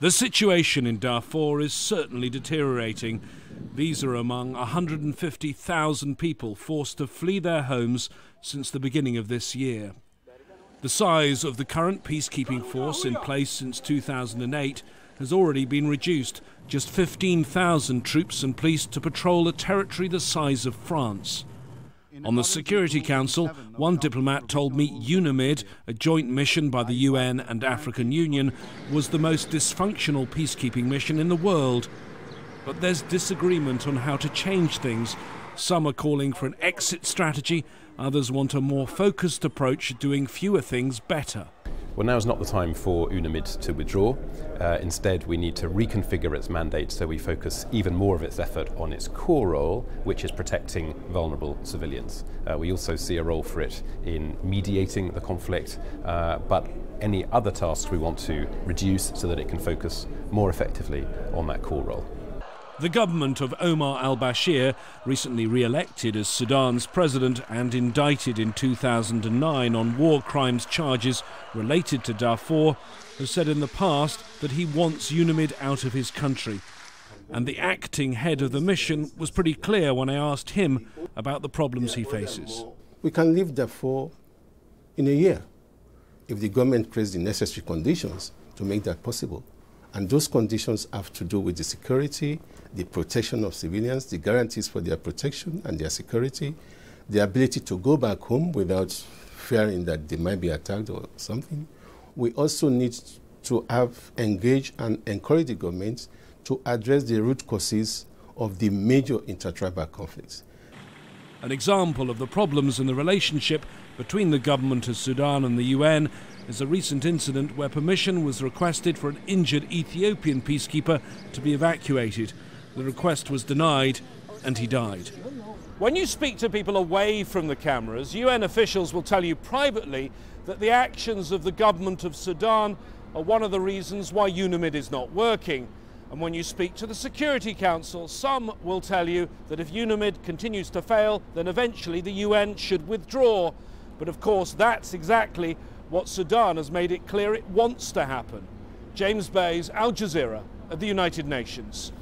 The situation in Darfur is certainly deteriorating. These are among 150,000 people forced to flee their homes since the beginning of this year. The size of the current peacekeeping force in place since 2008 has already been reduced. Just 15,000 troops and police to patrol a territory the size of France. On the Security Council, one diplomat told me UNAMID, a joint mission by the UN and African Union, was the most dysfunctional peacekeeping mission in the world. But there's disagreement on how to change things. Some are calling for an exit strategy, others want a more focused approach, doing fewer things better. Well, now is not the time for UNAMID to withdraw. Instead, we need to reconfigure its mandate so we focus even more of its effort on its core role, which is protecting vulnerable civilians. We also see a role for it in mediating the conflict, but any other tasks we want to reduce so that it can focus more effectively on that core role. The government of Omar Al Bashir, recently re-elected as Sudan's president and indicted in 2009 on war crimes charges related to Darfur, has said in the past that he wants UNAMID out of his country. And the acting head of the mission was pretty clear when I asked him about the problems he faces. We can leave Darfur in a year if the government creates the necessary conditions to make that possible. And those conditions have to do with the security, the protection of civilians, the guarantees for their protection and their security, the ability to go back home without fearing that they might be attacked or something. We also need to have engaged and encourage the government to address the root causes of the major intertribal conflicts. An example of the problems in the relationship between the government of Sudan and the UN is a recent incident where permission was requested for an injured Ethiopian peacekeeper to be evacuated. The request was denied and he died. When you speak to people away from the cameras, UN officials will tell you privately that the actions of the government of Sudan are one of the reasons why UNAMID is not working. And when you speak to the Security Council, some will tell you that if UNAMID continues to fail, then eventually the UN should withdraw. But of course, that's exactly what Sudan has made it clear it wants to happen. James Bays, Al Jazeera, at the United Nations.